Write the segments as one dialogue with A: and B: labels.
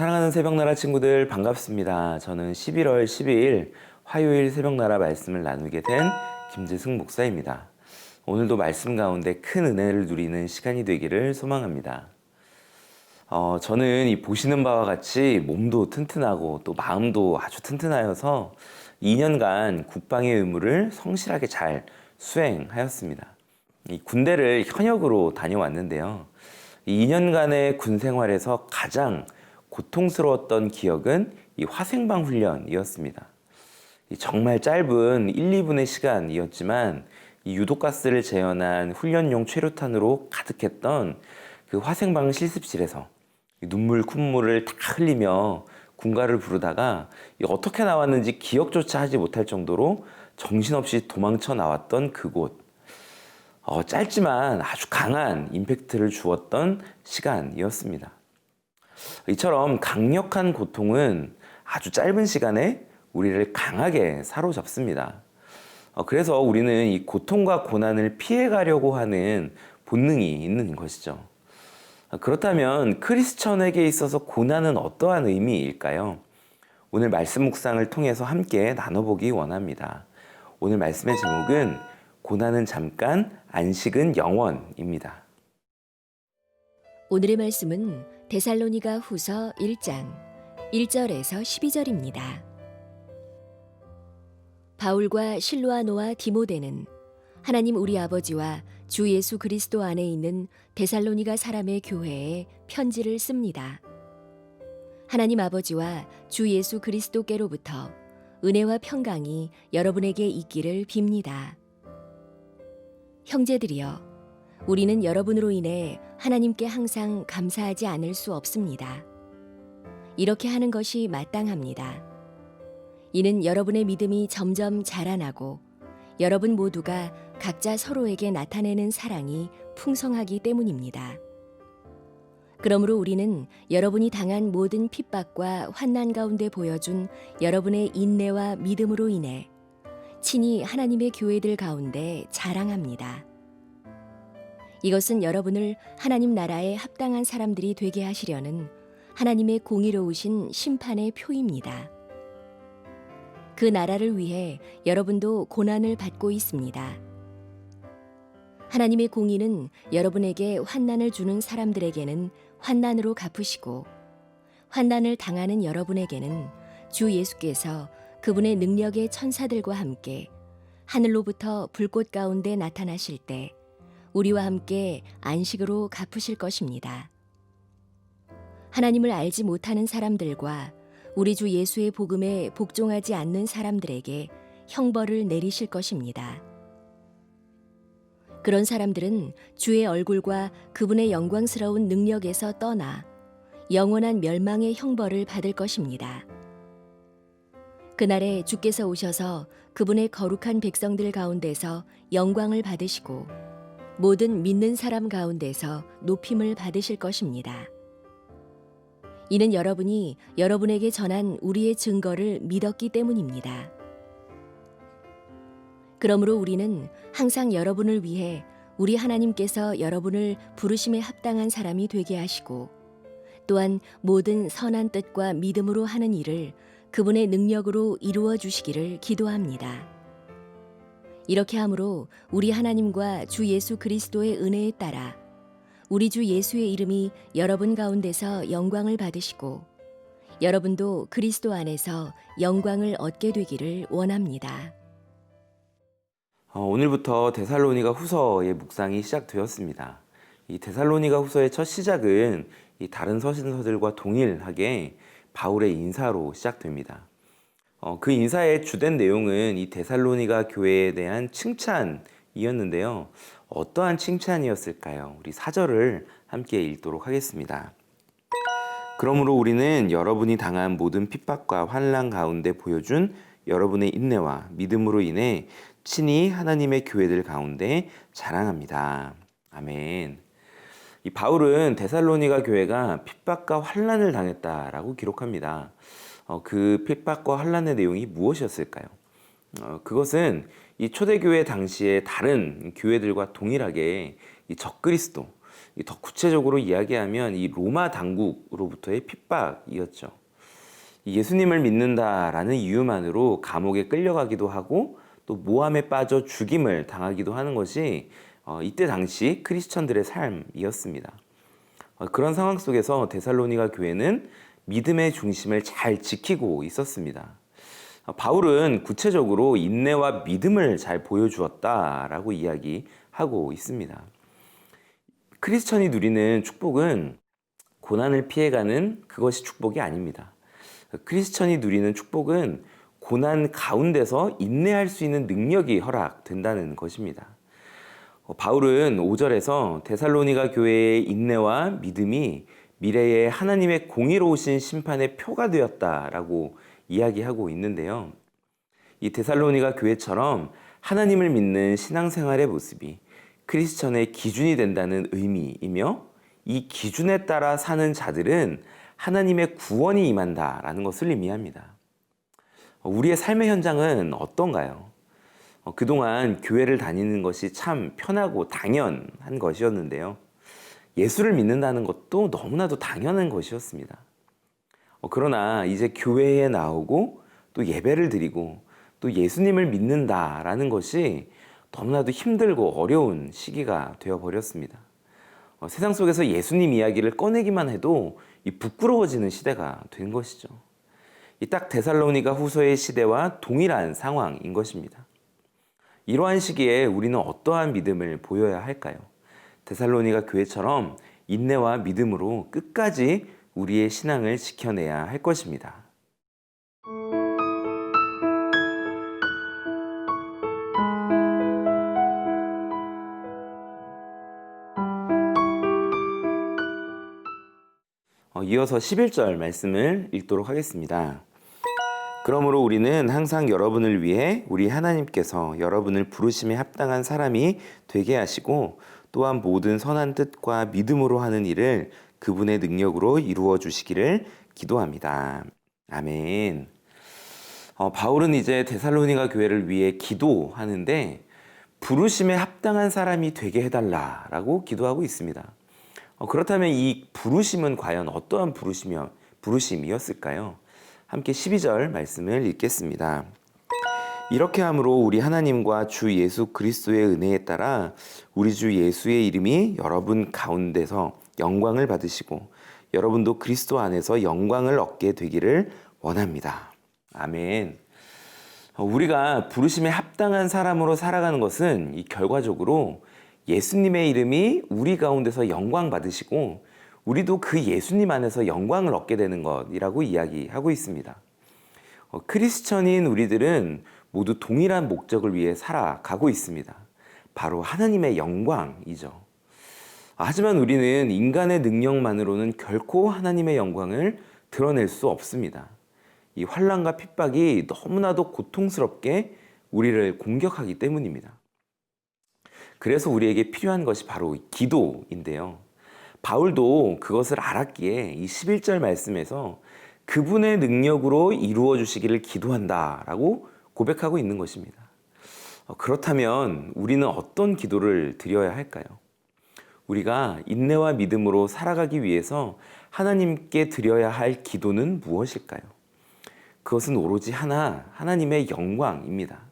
A: 사랑하는 새벽나라 친구들 반갑습니다. 저는 11월 12일 화요일 새벽나라 말씀을 나누게 된 김재승 목사입니다. 오늘도 말씀 가운데 큰 은혜를 누리는 시간이 되기를 소망합니다. 저는 이 보시는 바와 같이 몸도 튼튼하고 또 마음도 아주 튼튼하여서 2년간 국방의 의무를 성실하게 잘 수행하였습니다. 이 군대를 현역으로 다녀왔는데요. 이 2년간의 군 생활에서 가장 고통스러웠던 기억은 이 화생방 훈련이었습니다. 정말 짧은 1, 2분의 시간이었지만 이 유독가스를 재현한 훈련용 최루탄으로 가득했던 그 화생방 실습실에서 눈물 콧물을 다 흘리며 군가를 부르다가 어떻게 나왔는지 기억조차 하지 못할 정도로 정신없이 도망쳐 나왔던 그곳. 짧지만 아주 강한 임팩트를 주었던 시간이었습니다. 이처럼 강력한 고통은 아주 짧은 시간에 우리를 강하게 사로잡습니다. 그래서 우리는 이 고통과 고난을 피해가려고 하는 본능이 있는 것이죠. 그렇다면 크리스천에게 있어서 고난은 어떠한 의미일까요? 오늘 말씀 묵상을 통해서 함께 나눠보기 원합니다. 오늘 말씀의 제목은 고난은 잠깐, 안식은 영원입니다.
B: 오늘의 말씀은 데살로니가 후서 1장 1절에서 12절입니다. 바울과 실로아노와 디모데는 하나님 우리 아버지와 주 예수 그리스도 안에 있는 데살로니가 사람의 교회에 편지를 씁니다. 하나님 아버지와 주 예수 그리스도께로부터 은혜와 평강이 여러분에게 있기를 빕니다. 형제들이여, 우리는 여러분으로 인해 하나님께 항상 감사하지 않을 수 없습니다. 이렇게 하는 것이 마땅합니다. 이는 여러분의 믿음이 점점 자라나고 여러분 모두가 각자 서로에게 나타내는 사랑이 풍성하기 때문입니다. 그러므로 우리는 여러분이 당한 모든 핍박과 환난 가운데 보여준 여러분의 인내와 믿음으로 인해 친히 하나님의 교회들 가운데 자랑합니다. 이것은 여러분을 하나님 나라에 합당한 사람들이 되게 하시려는 하나님의 공의로우신 심판의 표입니다. 그 나라를 위해 여러분도 고난을 받고 있습니다. 하나님의 공의는 여러분에게 환난을 주는 사람들에게는 환난으로 갚으시고, 환난을 당하는 여러분에게는 주 예수께서 그분의 능력의 천사들과 함께 하늘로부터 불꽃 가운데 나타나실 때 우리와 함께 안식으로 갚으실 것입니다. 하나님을 알지 못하는 사람들과 우리 주 예수의 복음에 복종하지 않는 사람들에게 형벌을 내리실 것입니다. 그런 사람들은 주의 얼굴과 그분의 영광스러운 능력에서 떠나 영원한 멸망의 형벌을 받을 것입니다. 그날에 주께서 오셔서 그분의 거룩한 백성들 가운데서 영광을 받으시고 모든 믿는 사람 가운데서 높임을 받으실 것입니다. 이는 여러분이 여러분에게 전한 우리의 증거를 믿었기 때문입니다. 그러므로 우리는 항상 여러분을 위해 우리 하나님께서 여러분을 부르심에 합당한 사람이 되게 하시고 또한 모든 선한 뜻과 믿음으로 하는 일을 그분의 능력으로 이루어 주시기를 기도합니다. 이렇게 함으로 우리 하나님과 주 예수 그리스도의 은혜에 따라 우리 주 예수의 이름이 여러분 가운데서 영광을 받으시고 여러분도 그리스도 안에서 영광을 얻게 되기를 원합니다.
A: 오늘부터 데살로니가 후서의 묵상이 시작되었습니다. 이 데살로니가 후서의 첫 시작은 이 다른 서신서들과 동일하게 바울의 인사로 시작됩니다. 그 인사의 주된 내용은 이 데살로니가 교회에 대한 칭찬이었는데요. 어떠한 칭찬이었을까요? 우리 4절을 함께 읽도록 하겠습니다. 그러므로 우리는 여러분이 당한 모든 핍박과 환난 가운데 보여준 여러분의 인내와 믿음으로 인해 친히 하나님의 교회들 가운데 자랑합니다. 아멘. 이 바울은 데살로니가 교회가 핍박과 환난을 당했다라고 기록합니다. 그 핍박과 환난의 내용이 무엇이었을까요? 그것은 이 초대교회 당시의 다른 교회들과 동일하게 이 적그리스도, 더 구체적으로 이야기하면 이 로마 당국으로부터의 핍박이었죠. 예수님을 믿는다라는 이유만으로 감옥에 끌려가기도 하고 또 모함에 빠져 죽임을 당하기도 하는 것이 이때 당시 크리스천들의 삶이었습니다. 그런 상황 속에서 데살로니가 교회는 믿음의 중심을 잘 지키고 있었습니다. 바울은 구체적으로 인내와 믿음을 잘 보여주었다라고 이야기하고 있습니다. 크리스천이 누리는 축복은 고난을 피해가는 그것이 축복이 아닙니다. 크리스천이 누리는 축복은 고난 가운데서 인내할 수 있는 능력이 허락된다는 것입니다. 바울은 5절에서 데살로니가 교회의 인내와 믿음이 미래에 하나님의 공의로우신 심판의 표가 되었다라고 이야기하고 있는데요. 이 데살로니가 교회처럼 하나님을 믿는 신앙생활의 모습이 크리스천의 기준이 된다는 의미이며 이 기준에 따라 사는 자들은 하나님의 구원이 임한다라는 것을 의미합니다. 우리의 삶의 현장은 어떤가요? 그동안 교회를 다니는 것이 참 편하고 당연한 것이었는데요. 예수를 믿는다는 것도 너무나도 당연한 것이었습니다. 그러나 이제 교회에 나오고 또 예배를 드리고 또 예수님을 믿는다라는 것이 너무나도 힘들고 어려운 시기가 되어버렸습니다. 세상 속에서 예수님 이야기를 꺼내기만 해도 부끄러워지는 시대가 된 것이죠. 이 딱 데살로니가 후서의 시대와 동일한 상황인 것입니다. 이러한 시기에 우리는 어떠한 믿음을 보여야 할까요? 데살로니가 교회처럼 인내와 믿음으로 끝까지 우리의 신앙을 지켜내야 할 것입니다. 이어서 11절 말씀을 읽도록 하겠습니다. 그러므로 우리는 항상 여러분을 위해 우리 하나님께서 여러분을 부르심에 합당한 사람이 되게 하시고 또한 모든 선한 뜻과 믿음으로 하는 일을 그분의 능력으로 이루어 주시기를 기도합니다. 아멘. 바울은 이제 데살로니가 교회를 위해 기도하는데 부르심에 합당한 사람이 되게 해달라라고 기도하고 있습니다. 그렇다면 이 부르심은 과연 어떠한 부르심이었을까요? 함께 12절 말씀을 읽겠습니다. 이렇게 함으로 우리 하나님과 주 예수 그리스도의 은혜에 따라 우리 주 예수의 이름이 여러분 가운데서 영광을 받으시고 여러분도 그리스도 안에서 영광을 얻게 되기를 원합니다. 아멘. 우리가 부르심에 합당한 사람으로 살아가는 것은 결과적으로 예수님의 이름이 우리 가운데서 영광 받으시고 우리도 그 예수님 안에서 영광을 얻게 되는 것이라고 이야기하고 있습니다. 크리스천인 우리들은 모두 동일한 목적을 위해 살아가고 있습니다. 바로 하나님의 영광이죠. 하지만 우리는 인간의 능력만으로는 결코 하나님의 영광을 드러낼 수 없습니다. 이 환난과 핍박이 너무나도 고통스럽게 우리를 공격하기 때문입니다. 그래서 우리에게 필요한 것이 바로 기도인데요. 바울도 그것을 알았기에 이 11절 말씀에서 그분의 능력으로 이루어 주시기를 기도한다라고 고백하고 있는 것입니다. 그렇다면 우리는 어떤 기도를 드려야 할까요? 우리가 인내와 믿음으로 살아가기 위해서 하나님께 드려야 할 기도는 무엇일까요? 그것은 오로지 하나님의 영광입니다.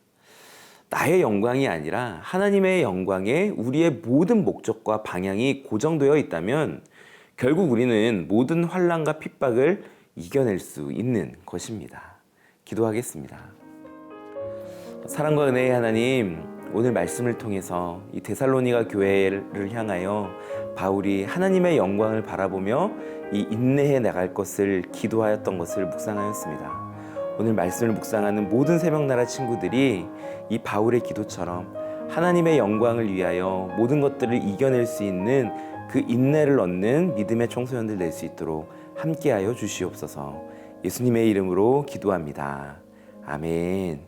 A: 나의 영광이 아니라 하나님의 영광에 우리의 모든 목적과 방향이 고정되어 있다면 결국 우리는 모든 환난과 핍박을 이겨낼 수 있는 것입니다. 기도하겠습니다. 사랑과 은혜의 하나님, 오늘 말씀을 통해서 이 데살로니가 교회를 향하여 바울이 하나님의 영광을 바라보며 이 인내해 나갈 것을 기도하였던 것을 묵상하였습니다. 오늘 말씀을 묵상하는 모든 새벽나라 친구들이 이 바울의 기도처럼 하나님의 영광을 위하여 모든 것들을 이겨낼 수 있는 그 인내를 얻는 믿음의 청소년들 될 수 있도록 함께하여 주시옵소서. 예수님의 이름으로 기도합니다. 아멘.